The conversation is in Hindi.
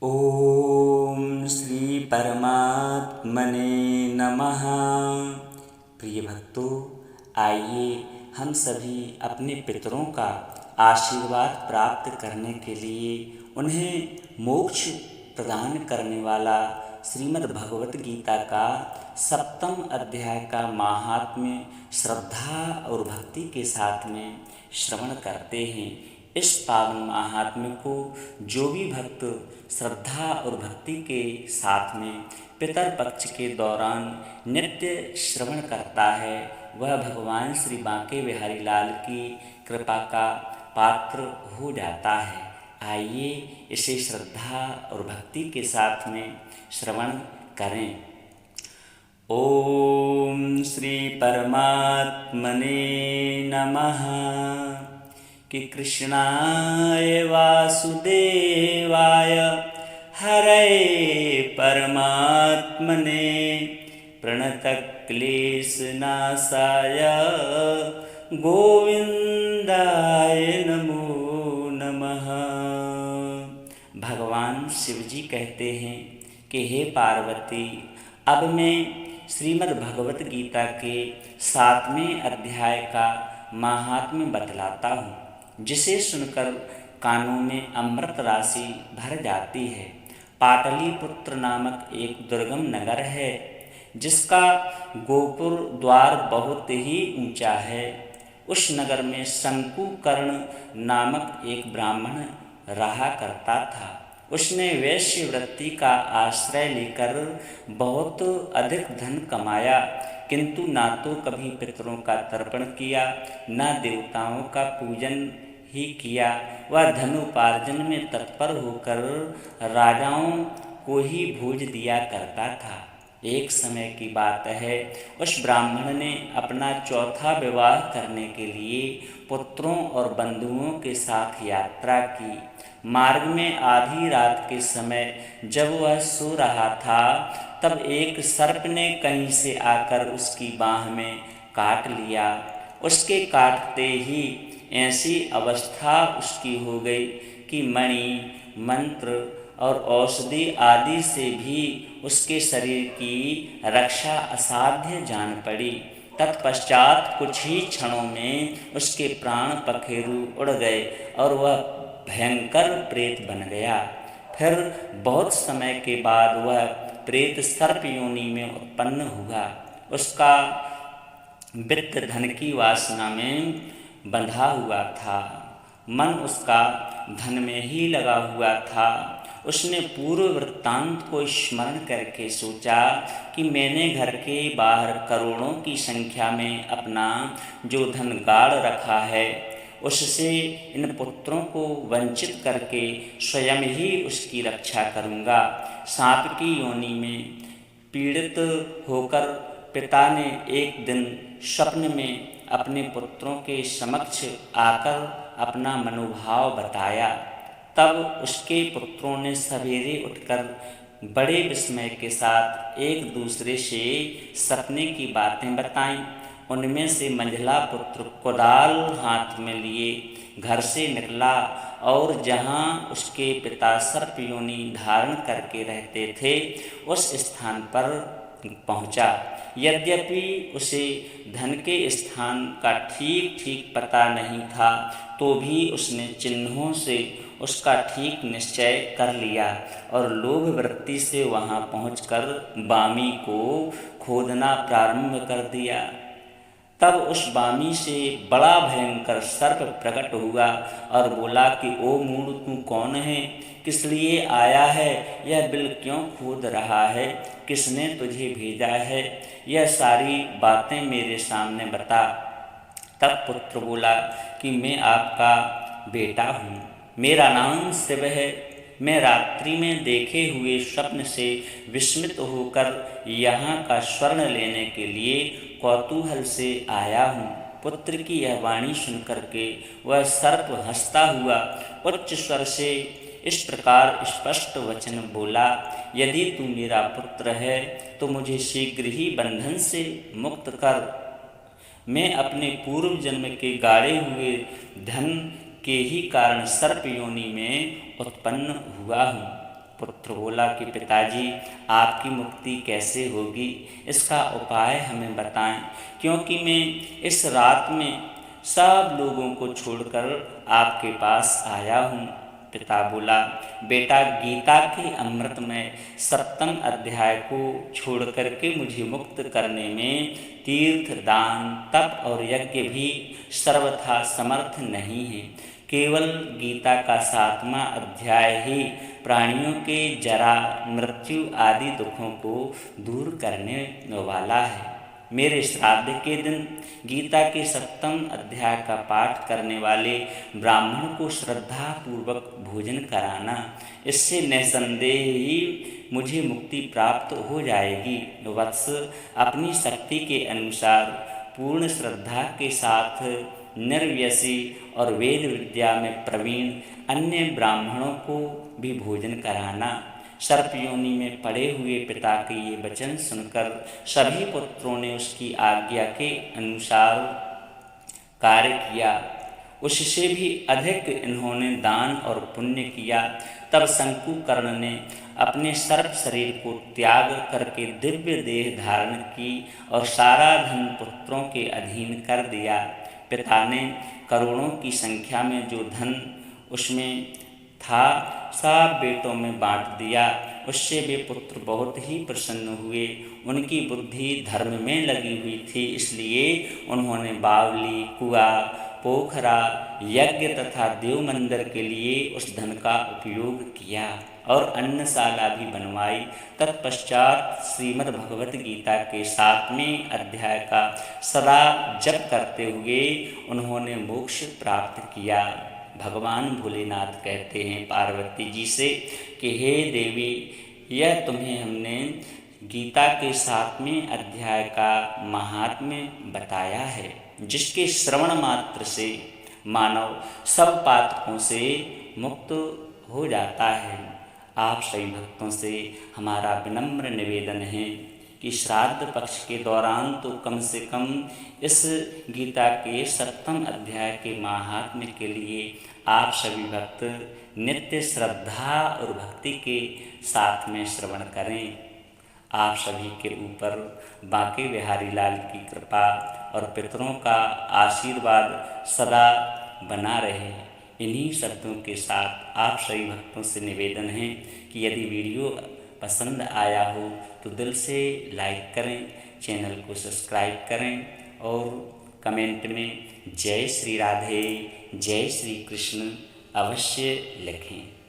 ओम श्री परमात्मने नमः। प्रिय भक्तों, आइए हम सभी अपने पितरों का आशीर्वाद प्राप्त करने के लिए उन्हें मोक्ष प्रदान करने वाला श्रीमद् भगवत गीता का 7वां अध्याय का महात्म्य श्रद्धा और भक्ति के साथ में श्रवण करते हैं। इस पावन महात्म्य को जो भी भक्त श्रद्धा और भक्ति के साथ में पितर पक्ष के दौरान नित्य श्रवण करता है, वह भगवान श्री बांके बिहारी लाल की कृपा का पात्र हो जाता है। आइए इसे श्रद्धा और भक्ति के साथ में श्रवण करें। ओम श्री परमात्मने नमः। कि कृष्णाय वासुदेवाय हरये परमात्मने प्रणतक्लेशनाशाय गोविंदाय नमो नमः। भगवान शिवजी कहते हैं कि हे पार्वती, अब मैं श्रीमद् भगवत गीता के 7वें अध्याय का महात्म्य बतलाता हूँ, जिसे सुनकर कानों में अमृत राशि भर जाती है। पाटलिपुत्र नामक एक दुर्गम नगर है, जिसका गोपुर द्वार बहुत ही ऊंचा है। उस नगर में शंकुकर्ण नामक एक ब्राह्मण रहा करता था। उसने वैश्य वृत्ति का आश्रय लेकर बहुत अधिक धन कमाया, किंतु ना तो कभी पितरों का तर्पण किया, न देवताओं का पूजन ही किया। वह धनोपार्जन में तत्पर होकर राजाओं को ही भोज दिया करता था। एक समय की बात है, उस ब्राह्मण ने अपना 4था विवाह करने के लिए पुत्रों और बंधुओं के साथ यात्रा की। मार्ग में आधी रात के समय जब वह सो रहा था, तब एक सर्प ने कहीं से आकर उसकी बाह में काट लिया। उसके काटते ही ऐसी अवस्था उसकी हो गई कि मणि, मंत्र और औषधि आदि से भी उसके शरीर की रक्षा असाध्य जान पड़ी। तत्पश्चात कुछ ही क्षणों में उसके प्राण पखेरु उड़ गए और वह भयंकर प्रेत बन गया। फिर बहुत समय के बाद वह प्रेत सर्प योनि में उत्पन्न हुआ। उसका वित्त धन की वासना में बंधा हुआ था। मन उसका धन में ही लगा हुआ था। उसने पूर्व वृत्तांत को स्मरण करके सोचा कि मैंने घर के बाहर करोड़ों की संख्या में अपना जो धन गाड़ रखा है, उससे इन पुत्रों को वंचित करके स्वयं ही उसकी रक्षा करूँगा। सांप की योनि में पीड़ित होकर पिता ने एक दिन स्वप्न में अपने पुत्रों के समक्ष आकर अपना मनोभाव बताया। तब उसके पुत्रों ने सवेरे उठकर बड़े विस्मय के साथ एक दूसरे से सपने की बातें बताईं। उनमें से मंझला पुत्र कुदाल हाथ में लिए घर से निकला और जहाँ उसके पिता सर्प योनि धारण करके रहते थे, उस स्थान पर पहुँचा। यद्यपि उसे धन के स्थान का ठीक ठीक पता नहीं था, तो भी उसने चिन्हों से उसका ठीक निश्चय कर लिया और लोभ वृत्ति से वहाँ पहुंचकर बामी को खोदना प्रारंभ कर दिया। तब उस बामी से बड़ा भयंकर सर्प प्रकट हुआ और बोला कि ओ मूढ़, तू कौन है? किस लिए आया है? यह बिल क्यों खोद रहा है? किसने तुझे भेजा है? यह सारी बातें मेरे सामने बता। तब पुत्र बोला कि मैं आपका बेटा हूँ, मेरा नाम शिव है। मैं रात्रि में देखे हुए स्वप्न से विस्मित होकर यहाँ का स्वर्ण लेने के लिए कौतूहल से आया हूँ। पुत्र की यह वाणी सुनकर के वह सर्प हंसता हुआ उच्च स्वर से इस प्रकार स्पष्ट वचन बोला, यदि तू मेरा पुत्र है तो मुझे शीघ्र ही बंधन से मुक्त कर। मैं अपने पूर्व जन्म के गाड़े हुए धन के ही कारण सर्प योनि में उत्पन्न हुआ हूँ। पुत्र बोला कि पिताजी, आपकी मुक्ति कैसे होगी, इसका उपाय हमें बताएं, क्योंकि मैं इस रात में सब लोगों को छोड़कर आपके पास आया हूँ। पिता बोला, बेटा, गीता के अमृतमय 7वें अध्याय को छोड़ करके मुझे मुक्त करने में तीर्थ, दान, तप और यज्ञ भी सर्वथा समर्थ नहीं है। केवल गीता का 7वां अध्याय ही प्राणियों के जरा, मृत्यु आदि दुखों को दूर करने वाला है। मेरे श्राद्ध के दिन गीता के 7वें अध्याय का पाठ करने वाले ब्राह्मण को श्रद्धा पूर्वक भोजन कराना, इससे निसंदेह ही मुझे मुक्ति प्राप्त हो जाएगी। वत्स, अपनी शक्ति के अनुसार पूर्ण श्रद्धा के साथ निर्व्यसी और वेद विद्या में प्रवीण अन्य ब्राह्मणों को भी भोजन कराना। सर्प योनि में पड़े हुए पिता के ये वचन सुनकर सभी पुत्रों ने उसकी आज्ञा के अनुसार कार्य किया। उससे भी अधिक इन्होंने दान और पुण्य किया। तब शंकुकर्ण ने अपने सर्प शरीर को त्याग करके दिव्य देह धारण की और सारा धन पुत्रों के अधीन कर दिया। पिता ने करोड़ों की संख्या में जो धन उसमें था, सब बेटों में बांट दिया। उससे वे पुत्र बहुत ही प्रसन्न हुए। उनकी बुद्धि धर्म में लगी हुई थी, इसलिए उन्होंने बावली, कुआ, पोखरा, यज्ञ तथा देव मंदिर के लिए उस धन का उपयोग किया और अन्नशाला भी बनवाई। तत्पश्चात श्रीमद् भगवत गीता के 7वें अध्याय का सदा जप करते हुए उन्होंने मोक्ष प्राप्त किया। भगवान भोलेनाथ कहते हैं पार्वती जी से कि हे देवी, यह तुम्हें हमने गीता के 7वें अध्याय का महात्म्य बताया है, जिसके श्रवण मात्र से मानव सब पातकों से मुक्त हो जाता है। आप सभी भक्तों से हमारा विनम्र निवेदन है कि श्राद्ध पक्ष के दौरान तो कम से कम इस गीता के 7वें अध्याय के महात्म्य के लिए आप सभी भक्त नित्य श्रद्धा और भक्ति के साथ में श्रवण करें। आप सभी के ऊपर बांके बिहारी लाल की कृपा और पितरों का आशीर्वाद सदा बना रहे। इन्हीं शब्दों के साथ आप सभी भक्तों से निवेदन है कि यदि वीडियो पसंद आया हो तो दिल से लाइक करें, चैनल को सब्सक्राइब करें और कमेंट में जय श्री राधे, जय श्री कृष्ण अवश्य लिखें।